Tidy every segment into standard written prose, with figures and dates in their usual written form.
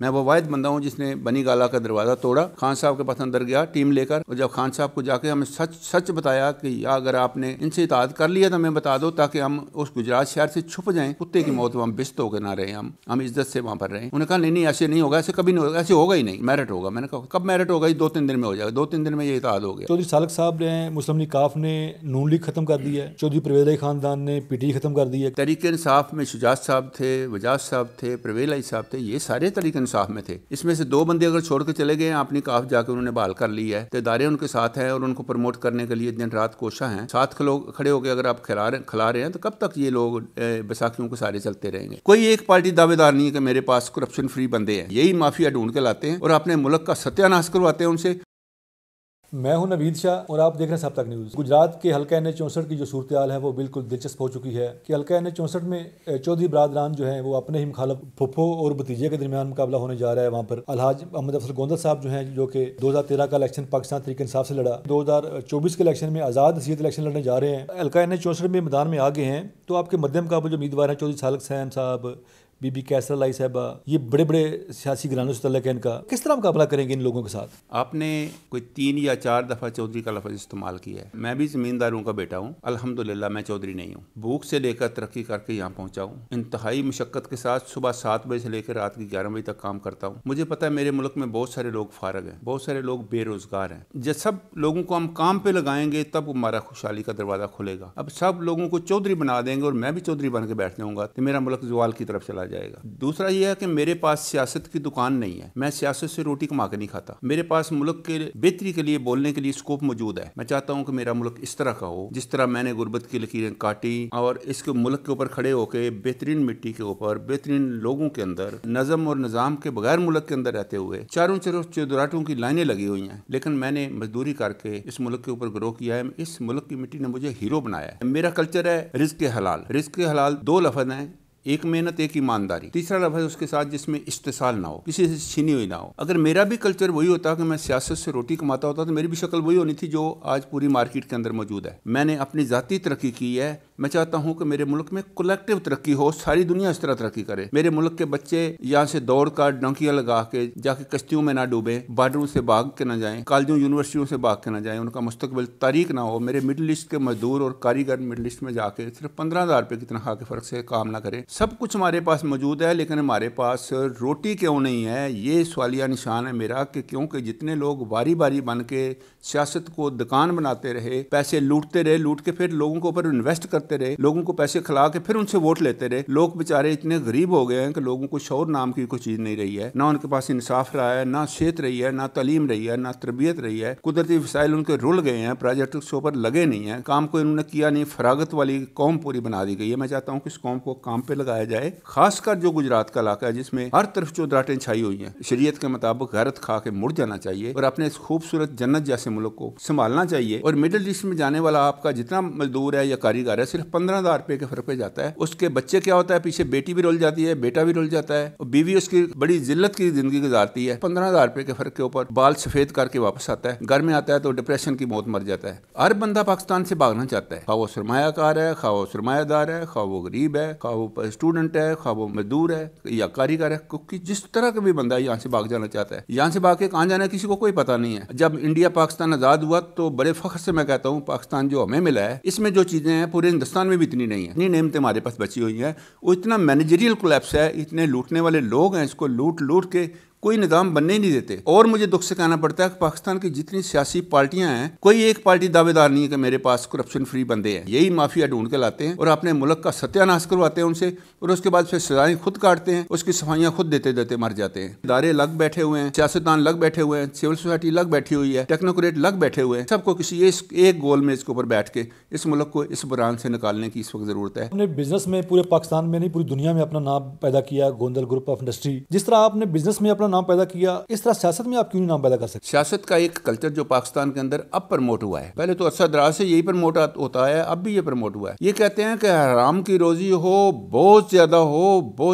میں وہ واحد بندہ ہوں جس نے بنی گالا کا دروازہ توڑا، خان صاحب کے پاس اندر گیا ٹیم لے کر، اور جب خان صاحب کو جا کے ہمیں سچ بتایا کہ یا اگر آپ نے ان سے اطاعت کر لیا تو ہمیں بتا دو تاکہ ہم اس گجرات شہر سے چھپ جائیں، کتے کی موت ہم بست ہو کے نہ رہے، ہم عزت سے وہاں پر رہیں۔ انہوں نے کہا نہیں ایسے نہیں ہوگا، ایسے کبھی نہیں ہوگا، ایسے ہوگا ہی نہیں، میرٹ ہوگا۔ میں نے کہا کب میرٹ ہوگا؟ 2-3 دن میں ہو جائے گا، 2-3 دن میں یہ اطاعت ہو گیا۔ چودھری سالک صاحب نے مسلم لیگ کاف نے نون لیگ ختم کر دی ہے، چودھری پرویز علی خاندان نے پی ٹی ختم کر دی ہے۔ تحریک انصاف میں شجاعت صاحب تھے، وجاز صاحب تھے، پرویز علی صاحب تھے، یہ سارے تحریک انصاف میں تھے۔ اس میں سے 2 بندے اگر چھوڑ کے چلے گئے ہیں، اپنی کاف جا کے انہوں نے بحال کر لی ہے، تو ادارے ان کے ساتھ ہیں اور ان کو پروموٹ کرنے کے لیے دن رات کوشاں ہیں۔ ساتھ کھڑے ہو کے اگر آپ کھلا رہے ہیں تو کب تک یہ لوگ بیساکھیوں کے سارے چلتے رہیں گے؟ کوئی ایک پارٹی دعوے دار نہیں ہے کہ میرے پاس کرپشن فری بندے ہیں، یہی مافیا ڈھونڈ کے لاتے ہیں اور اپنے ملک کا ستیہ ناش کرواتے ہیں ان سے۔ میں ہوں نوید شاہ اور آپ دیکھ رہے ہیں سب تک نیوز۔ گجرات کے حلقہ N64 کی جو صورتحال ہے وہ بالکل دلچسپ ہو چکی ہے کہ حلقہ N64 میں چودھری برادران جو ہیں وہ اپنے ہی مخالف پھپھو اور بھتیجے کے درمیان مقابلہ ہونے جا رہا ہے۔ وہاں پر الحاج محمد افضل گوندل صاحب جو ہیں، جو کہ 2013 کا الیکشن پاکستان تحریک انصاف سے لڑا، 2024 کے الیکشن میں آزاد حیثیت الیکشن لڑنے جا رہے ہیں، حلقہ N64 میں میدان میں آگے ہیں۔ تو آپ کے مد مقابل جو امیدوار ہیں، چودھری سالک حسین صاحب، بی بی کیسر علی صاحبہ، یہ بڑے بڑے سیاسی گھرانوں سے تعلق ہے ان کا، کس طرح مقابلہ کریں گے ان لوگوں کے ساتھ؟ آپ نے کوئی 3 یا 4 دفعہ چودھری کا لفظ استعمال کیا ہے۔ میں بھی زمینداروں کا بیٹا ہوں، الحمدللہ میں چودھری نہیں ہوں، بھوک سے لے کر ترقی کر کے یہاں پہنچا ہوں، انتہائی مشقت کے ساتھ صبح 7 بجے سے لے کر رات کی 11 بجے تک کام کرتا ہوں۔ مجھے پتہ ہے میرے ملک میں بہت سارے لوگ فارغ ہیں، بہت سارے لوگ بے روزگار ہیں۔ جب سب لوگوں کو ہم کام پہ لگائیں گے تب ہمارا خوشحالی کا دروازہ کھلے گا۔ اب سب لوگوں کو چودھری بنا دیں گے اور میں بھی چودھری بن کے بیٹھ جاؤں گا تو میرا ملک زوال کی طرف چلا جائے گا۔ دوسرا یہ ہے کہ میرے پاس سیاست کی دکان نہیں ہے، میں سیاست سے روٹی کما کے نہیں کھاتا۔ میرے پاس ملک کے بہتری کے لیے بولنے کے لیے اسکوپ موجود ہے۔ میں چاہتا ہوں کہ میرا ملک اس طرح کا ہو جس طرح میں نے غربت کی لکیریں کاٹی اور اس کے ملک کے اوپر کھڑے ہو کے بہترین مٹی کے اوپر بہترین لوگوں کے اندر نظم اور نظام کے بغیر ملک کے اندر رہتے ہوئے چاروں طرف چودراٹوں کی لائنیں لگی ہوئی ہیں، لیکن میں نے مزدوری کر کے اس ملک کے اوپر گرو کیا ہے۔ اس ملک کی مٹی نے مجھے ہیرو بنایا ہے۔ میرا کلچر ہے رزق حلال۔ رزق حلال 2 لفظ ہیں، ایک محنت، ایک ایمانداری، تیسرا لفظ اس کے ساتھ جس میں استحصال نہ ہو، کسی سے چھینی ہوئی نہ ہو۔ اگر میرا بھی کلچر وہی ہوتا کہ میں سیاست سے روٹی کماتا ہوتا تو میری بھی شکل وہی ہونی تھی جو آج پوری مارکیٹ کے اندر موجود ہے۔ میں نے اپنی ذاتی ترقی کی ہے۔ میں چاہتا ہوں کہ میرے ملک میں کولیکٹیو ترقی ہو، ساری دنیا اس طرح ترقی کرے۔ میرے ملک کے بچے یہاں سے دوڑ کر ڈنکیاں لگا کے جا کے کشتیوں میں نہ ڈوبیں، بارڈروں سے بھاگ کے نہ جائیں، کالجوں یونیورسٹیوں سے بھاگ کے نہ جائیں، ان کا مستقبل تاریک نہ ہو۔ میرے مڈل ایسٹ کے مزدور اور کاریگر مڈل ایسٹ میں جا کے صرف 15,000 روپے کی تنخواہ کے فرق سے کام نہ کریں۔ سب کچھ ہمارے پاس موجود ہے، لیکن ہمارے پاس روٹی کیوں نہیں ہے؟ یہ سوالیہ نشان ہے میرا کہ کیونکہ جتنے لوگ باری باری بن کے سیاست کو دکان بناتے رہے، پیسے لوٹتے رہے، لوٹ کے پھر لوگوں کے اوپر انویسٹ کرتے رہے، لوگوں کو پیسے کھلا کے پھر ان سے ووٹ لیتے رہے، لوگ بیچارے اتنے غریب ہو گئے ہیں کہ لوگوں کو شعور نام کی کوئی چیز نہیں رہی ہے، نہ ان کے پاس انصاف رہا ہے، نہ صحت رہی ہے، نہ تعلیم رہی ہے، نہ تربیت رہی ہے۔ قدرتی وسائل ان کے رل گئے ہیں، پروجیکٹس کے اوپر لگے نہیں ہیں، کام کو انہوں نے کیا نہیں، فراغت والی قوم پوری بنا دی گئی ہے۔ میں چاہتا ہوں کہ اس قوم کو کام پہ لگایا جائے، خاص کر جو گجرات کا علاقہ ہے جس میں ہر طرف چودراٹیں چھائی ہوئی ہیں۔ شریعت کے مطابق غیرت کھا کے مڑ جانا چاہیے اور اپنے اس خوبصورت جنت جیسے ملک کو سنبھالنا چاہیے۔ اور مڈل ایسٹ میں جانے والا آپ کا جتنا مزدور ہے یا کاریگر ہے صرف 15,000 روپے کے فرق پہ جاتا ہے۔ اس کے بچے کیا ہوتا ہے، پیچھے بیٹی بھی رول جاتی ہے، بیٹا بھی رول جاتا ہے، اور بیوی اس کی بڑی ذلت کی زندگی گزارتی ہے۔ 15,000 روپے کے فرق کے اوپر بال سفید کر کے واپس آتا ہے، گھر میں آتا ہے تو ڈپریشن کی موت مر جاتا ہے۔ ہر بندہ پاکستان سے بھاگنا چاہتا ہے، خواہ وہ سرمایہ کار ہے، خواہ وہ سرمایہ دار ہے، خواہ وہ غریب ہے، خواہ وہ اسٹوڈنٹ ہے، خواہ وہ مزدور ہے یا کاریگر ہے، کیونکہ جس طرح کا بھی بندہ یہاں سے بھاگ جانا چاہتا ہے۔ یہاں سے بھاگ کے کہاں جانا ہے کسی کو کوئی پتہ نہیں ہے۔ جب انڈیا پاکستان آزاد ہوا تو بڑے فخر سے میں کہتا ہوں پاکستان جو ہمیں ملا ہے اس میں جو چیزیں ہیں پورے ہندوستان میں بھی اتنی نہیں ہیں، اتنی نعمتیں ہمارے پاس بچی ہوئی ہیں۔ وہ اتنا مینیجریل کولیپس ہے، اتنے لوٹنے والے لوگ ہیں، اس کو لوٹ لوٹ کے کوئی نظام بننے ہی نہیں دیتے۔ اور مجھے دکھ سے کہنا پڑتا ہے کہ پاکستان کی جتنی سیاسی پارٹیاں ہیں کوئی ایک پارٹی دعوے دار نہیں ہے کہ میرے پاس کرپشن فری بندے ہیں، یہی مافیا ڈھونڈ کے لاتے ہیں اور اپنے ملک کا ستیہ ناش کرواتے ہیں ان سے، اور اس کے بعد پھر سزائیں خود کاٹتے ہیں، اس کی صفائیاں خود دیتے دیتے مر جاتے ہیں۔ ادارے لگ بیٹھے ہوئے ہیں، سیاستدان لگ بیٹھے ہوئے ہیں، سول سوسائٹی لگ بیٹھی ہوئی ہے، ٹیکنوکریٹ لگ بیٹھے ہوئے ہیں، سب کو کسی ایک گول میں اس کے اوپر بیٹھ کے اس ملک کو اس بحران سے نکالنے کی اس وقت ضرورت ہے۔ آپ نے بزنس میں پورے پاکستان میں نہیں پوری دنیا میں اپنا نام پیدا کیا، گوندل گروپ آف انڈسٹری، جس طرح آپ نے بزنس میں اپنا نام پیدا کیا، اس طرح سیاست میں آپ کیوں نہیں نام پیدا کر سکتے؟ سیاست کا ایک کلچر جو پاکستان کے اندر اب پروموٹ ہوا ہے، پہلے تو عرصہ دراز سے یہی پروموٹ ہوتا ہے، اب بھی یہ پروموٹ ہوا ہے۔ یہ کہتے ہیں کہ حرام کی روزی ہو، بہت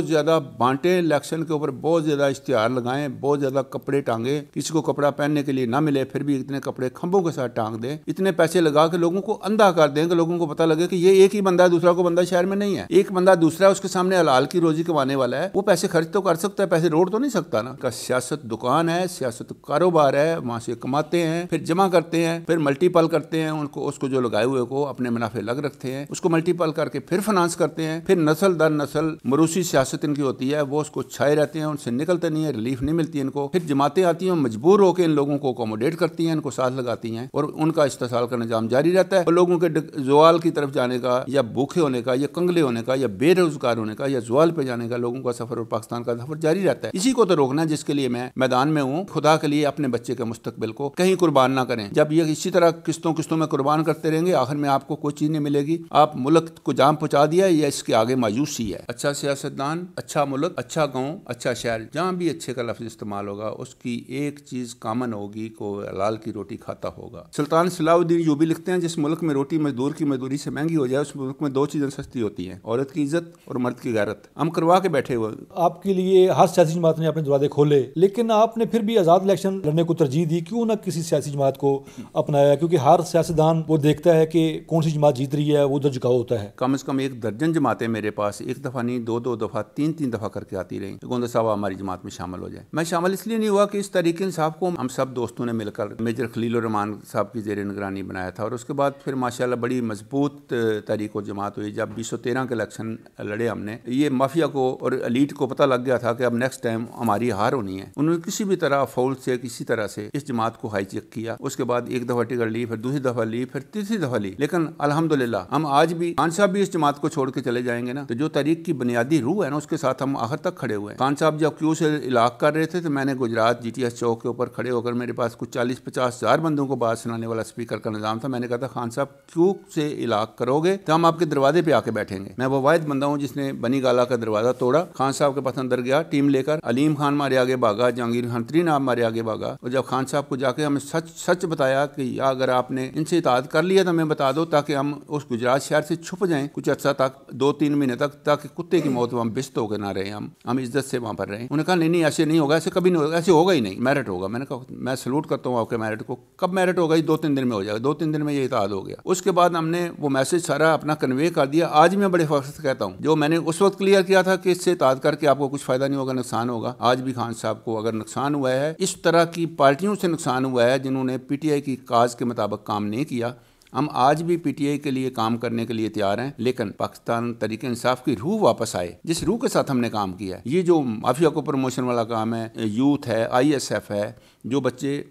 زیادہ بانٹیں، الیکشن کے اوپر بہت زیادہ اشتہار لگائیں، بہت زیادہ کپڑے ٹانگیں، کسی کو کپڑا پہننے کے لیے نہ ملے پھر بھی اتنے کپڑے کھمبوں کے ساتھ ٹانگ دیں، اتنے پیسے لگا کے لوگوں کو اندھا کر دیں کہ لوگوں کو پتہ لگے کہ یہ ایک ہی بندہ ہے، دوسرا کو بندہ شہر میں نہیں ہے، ایک بندہ دوسرا ہے، اس کے سامنے حلال کی روزی کمانے والا ہے، وہ پیسے خرچ تو کر سکتا ہے، پیسے روڑ تو نہیں سکتا نا۔ کا سیاست دکان ہے، سیاست کاروبار ہے، وہاں سے کماتے ہیں، پھر جمع کرتے ہیں، پھر ملٹیپل کرتے ہیں، اس کو جو لگائے ہوئے کو اپنے منافع لگ رکھتے ہیں، اس کو ملٹیپل کر کے پھر فنانس کرتے ہیں، پھر نسل در نسل موروثی سیاست ان کی ہوتی ہے، وہ اس کو چھائے رہتے ہیں، ان سے نکلتے نہیں ہیں، ریلیف نہیں ملتی ان کو، پھر جماعتیں آتی ہیں مجبور ہو کے ان لوگوں کو اکوموڈیٹ کرتی ہیں، ان کو ساتھ لگاتی ہیں، اور ان کا استحصال کا نظام جاری رہتا ہے، اور لوگوں کے زوال کی طرف جانے کا، یا بھوکے ہونے کا، یا کنگلے ہونے کا، یا بے روزگار ہونے کا، یا زوال پہ جانے کا لوگوں کا سفر اور پاکستان کا سفر جاری رہتا ہے۔ اسی کو تو روکنا ہے جس کے لیے میں میدان میں ہوں۔ خدا کے لیے اپنے بچے کے مستقبل کو کہیں قربان نہ کریں۔ جب یہ اسی طرح قسطوں میں قربان کرتے رہیں گے، آخر میں آپ کو کوئی چیز نہیں ملے گی، آپ ملک کو جام پہنچا دیا ہے، یا اس کے آگے مایوسی ہے۔ اچھا سیاستدان، اچھا ملک، اچھا گاؤں، اچھا شہر، جہاں بھی اچھے کا لفظ استعمال ہوگا اس کی ایک چیز کامن ہوگی کہ حلال کی روٹی کھاتا ہوگا۔ سلطان صلاح الدین ایوبی لکھتے ہیں جس ملک میں روٹی مزدور کی مزدوری سے مہنگی ہو جائے اس ملک میں دو چیزیں سستی ہوتی ہیں، عورت کی عزت اور مرد کی غیرت۔ ہم کروا کے بیٹھے ہوئے۔ آپ کے لیے ہر سیاسی جماعت نے اپنے دروازے کھولے، لیکن آپ نے پھر بھی آزاد الیکشن لڑنے کو ترجیح دی، کیوں نہ کسی سیاسی جماعت کو اپنایا؟ کیونکہ ہر سیاستدان وہ دیکھتا ہے کہ کون سی جماعت جیت رہی ہے، وہ ادھر جھکاؤ ہوتا ہے۔ کم از کم 1 درجن جماعتیں میرے پاس ایک دفعہ نہیں، 2 دفعہ، 3 دفعہ کر کے آتی رہیں کہ گوندہ صاحب ہماری جماعت میں شامل ہو جائے۔ میں شامل اس لیے نہیں ہوا کہ اس تحریک انصاف کو ہم سب دوستوں نے مل کر میجر خلیل الرحمان صاحب کی زیر نگرانی بنایا تھا، اور اس کے بعد پھر ماشاءاللہ بڑی مضبوط تحریک و جماعت ہوئی۔ جب 2013 کے الیکشن لڑے ہم نے، یہ مافیا کو اور ایلیٹ کو پتہ لگ گیا تھا کہ اب نیکسٹ ٹائم ہماری ہار ہونی ہے۔ انہوں نے کسی بھی طرح فول سے کسی طرح سے اس جماعت کو ہائی چیک کیا، اس کے بعد ایک دفعہ ٹکٹ لی، پھر دوسری دفعہ لی، پھر تیسری دفعہ لی، لیکن الحمدللہ ہم آج بھی خان صاحب بھی اس جماعت کو چھوڑ کے چلے جائیں گے نا، تو جو تحریک کی بنیادی روح ہے نا اس کے ساتھ ہم آخر تک کھڑے ہوئے ہیں۔ خان صاحب جب کیو سے علاق کر رہے تھے تو میں نے گجرات GTS چوک کے اوپر کھڑے ہو کر، میرے پاس کچھ 40-50 ہزار بندوں کو بات سنانے والا اسپیکر کا نظام تھا، میں نے کہا تھا خان صاحب کیو سے علاق کرو گے تو ہم آپ کے دروازے پہ آ کے بیٹھیں گے۔ میں وہ واحد بندہ ہوں جس نے بنی گالا کا دروازہ توڑا، خان صاحب کے پاس اندر گیا ٹیم لے کر، علیم خان ہمارے آگے بھاگا، جہانگیر خان ترین آپ ہمارے آگے بھاگا، اور جب خان صاحب کو جا کے ہمیں سچ بتایا کہ یا اگر آپ نے ان سے اطاعت کر لیا تو ہمیں بتا دو تاکہ ہم اس گجرات شہر سے چھپ جائیں کچھ عرصہ تک، 2-3 مہینے تک، تاکہ کتے کی موت ہم بست ہو کے نہ رہیں، ہم عزت سے وہاں پر رہیں۔ انہوں نے کہا نہیں ایسے نہیں ہوگا، ایسے کبھی نہیں ہوگا، ایسے ہوگا ہی نہیں، میرٹ ہوگا۔ میں نے کہا میں سلوٹ کرتا ہوں آپ کے میرٹ کو، کب میرٹ ہوگا؟ 2-3 دن میں ہو جائے گا۔ 2-3 دن میں یہ اطاعت ہو گیا۔ اس کے بعد ہم نے وہ میسج سارا اپنا کنوے کر دیا۔ آج میں بڑے فخر سے کہتا ہوں جو میں نے اس وقت کلیئر کیا تھا کہ اس سے اطاعت کر کے آپ کو کچھ فائدہ نہیں ہوگا، نقصان ہوگا، آج بھی خان صاحب کو اگر نقصان ہوا ہے، اس طرح کی پارٹیوں سے نقصان ہوا ہے جنہوں نے PTI کی کاز کے مطابق کام نہیں کیا، ہم آج بھی PTI کے لیے کام کرنے کے لیے تیار ہیں، لیکن پاکستان تحریک انصاف کی روح واپس آئے، جس روح کے ساتھ ہم نے کام کیا ہے۔ یہ جو مافیا کو پروموشن والا کام ہے، یوتھ ہے، ISF ہے، جو بچے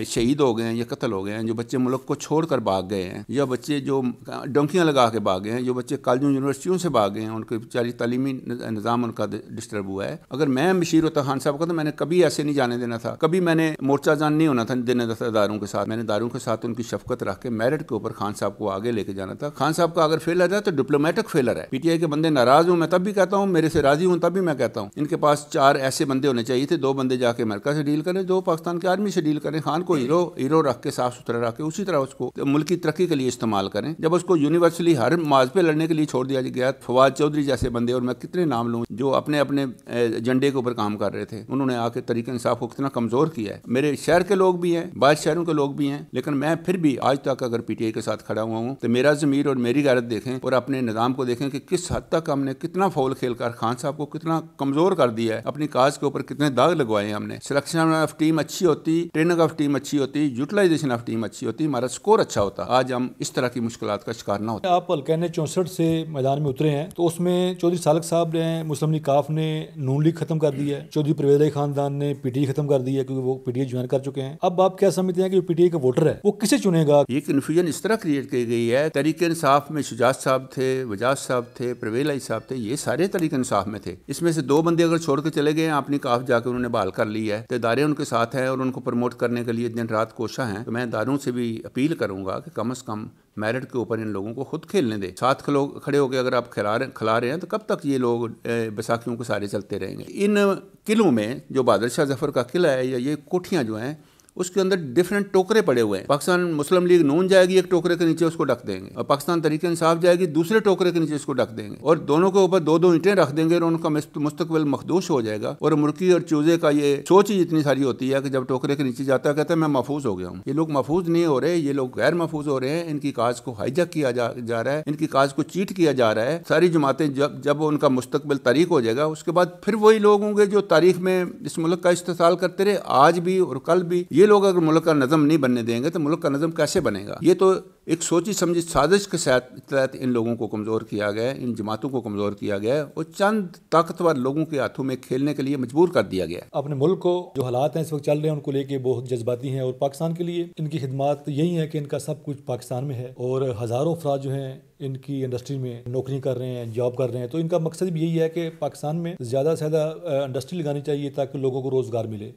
شہید ہو گئے ہیں یا قتل ہو گئے ہیں، جو بچے ملک کو چھوڑ کر بھاگ گئے ہیں، یا بچے جو ڈنکیاں لگا کے بھاگ گئے ہیں، جو بچے کالجوں یونیورسٹیوں سے بھاگ گئے ہیں، ان کے بیچاری تعلیمی نظام ان کا ڈسٹرب ہوا ہے۔ اگر میں بشیر ہوتا خان صاحب کا تو میں نے کبھی ایسے نہیں جانے دینا تھا، کبھی میں نے مورچہ جان نہیں ہونا تھا دینے داروں کے ساتھ، میں نے داروں کے ساتھ ان کی شفقت رکھ کے میرٹ کے اوپر خان صاحب کو آگے لے کے جانا تھا۔ خان صاحب کا اگر فیلر ہے تو ڈپلومیٹک فیلر ہے۔ PTI کے بندے ناراض ہوں میں تب بھی کہتا ہوں، میرے سے راضی ہوں تب بھی میں کہتا ہوں، ان کے پاس 4 ایسے بندے ہونے چاہیے تھے، 2 بندے جا کے امریکہ سے ڈیل کریں، 2 پاکستان کی آرمی سے ڈیل کریں، خان کو ہیرو رکھ کے صاف ستھرا رکھ کے اسی طرح اس کو ملک کی ترقی کے لیے استعمال کریں۔ جب اس کو یونیورسلی ہر معاذ پہ لڑنے کے لیے چھوڑ دیا گیا، فواد چودھری جیسے بندے، اور میں کتنے نام لوں، جو اپنے ایجنڈے کے اوپر کام کر رہے تھے، انہوں نے آ کے تحریک انصاف کو کتنا کمزور کیا ہے۔ میرے شہر کے لوگ بھی ہیں، بعض شہروں کے لوگ بھی ہیں، لیکن میں پھر بھی آج تک اگر PTI کے ساتھ کھڑا ہوا ہوں تو میرا ضمیر اور میری غیرت دیکھیں اور اپنے نظام کو دیکھیں کہ کس حد تک ہم نے کتنا فول کھیل کر خان صاحب کو کتنا کمزور کر دیا ہے، اپنی کاز کے اوپر کتنے داغ لگوائے ہیں ہم نے۔ سلیکشن آف ٹیم اچھی ہوتی، ٹریننگ آف ٹیم اچھی ہوتی، یوٹیلائزیشن آف ٹیم اچھی ہوتی، ہمارا سکور اچھا ہوتا، آج ہم اس طرح کی مشکلات کا شکار نہ ہوتے۔ آپ حلقہ 64 سے میدان میں اترے ہیں تو اس میں چودھری سالک صاحب نے، مسلم لیگ کاف نے نون لیگ ختم کر دی ہے، چودھری پرویز علی خاندان نے PTI ختم کر دی ہے کیونکہ وہ PTI جوائن کر چکے ہیں۔ اب آپ کیا سمجھتے ہیں کہ جو PTI کا ووٹر ہے وہ کسے چنے گا؟ یہ کنفیوژن اس طرح کریٹ کی گئی ہے، تحریک انصاف میں شجاعت صاحب تھے، وجاز صاحب تھے، پرویز علی صاحب تھے، یہ سارے تحریک انصاف میں تھے۔ اس میں سے 2 بندے اگر چھوڑ کے چلے گئے ہیں، اپنی کاف جا کے انہوں نے بحال کر لی ہے، تو ادارے ان کے ساتھ ہیں اور ان کو پروموٹ کرنے کے لیے دن رات کوشاں ہیں، تو میں اداروں سے بھی اپیل کروں گا کہ کم از کم میرٹ کے اوپر ان لوگوں کو خود کھیلنے دیں. ساتھ کھڑے ہو کے اگر آپ کھلا رہے ہیں تو کب تک یہ لوگ بیساکھیوں کے سارے چلتے رہیں گے؟ ان قلعوں میں جو بہادر شاہ ظفر کا قلعہ ہے یا یہ کوٹھیاں جو ہیں اس کے اندر ڈیفرنٹ ٹوکرے پڑے ہوئے ہیں. پاکستان مسلم لیگ نون جائے گی ایک ٹوکرے کے نیچے اس کو ڈھک دیں گے، اور پاکستان تحریک انصاف جائے گی دوسرے ٹوکرے کے نیچے اس کو ڈھک دیں گے، اور دونوں کے اوپر دو اینٹیں رکھ دیں گے اور ان کا مستقبل مخدوش ہو جائے گا. اور مرغی اور چوزے کا یہ سوچ ہی اتنی ساری ہوتی ہے کہ جب ٹوکرے کے نیچے جاتا ہے کہتا ہے میں محفوظ ہو گیا ہوں. یہ لوگ محفوظ نہیں ہو رہے، یہ لوگ غیر محفوظ ہو رہے ہیں. ان کی کاز کو ہائی جیک کیا جا رہا ہے، ان کی کاز کو چیٹ کیا جا رہا ہے. ساری جماعتیں جب ان کا مستقبل تاریک ہو جائے گا اس کے بعد پھر وہی لوگ ہوں گے جو تاریخ میں اس ملک کا استحصال کرتے رہے آج بھی اور کل بھی. یہ لوگ اگر ملک کا نظم نہیں بننے دیں گے تو ملک کا نظم کیسے بنے گا؟ یہ تو ایک سوچی سمجھی سازش کے تحت ان لوگوں کو کمزور کیا گیا ہے، ان جماعتوں کو کمزور کیا گیا ہے اور چند طاقتور لوگوں کے ہاتھوں میں کھیلنے کے لیے مجبور کر دیا گیا ہے. اپنے ملک کو جو حالات ہیں اس وقت چل رہے ہیں ان کو لے کے بہت جذباتی ہیں، اور پاکستان کے لیے ان کی خدمات یہی ہیں کہ ان کا سب کچھ پاکستان میں ہے، اور ہزاروں افراد جو ہیں ان کی انڈسٹری میں نوکری کر رہے ہیں، جاب کر رہے ہیں. تو ان کا مقصد بھی یہی ہے کہ پاکستان میں زیادہ سے زیادہ انڈسٹری لگانی چاہیے تاکہ لوگوں کو روزگار ملے.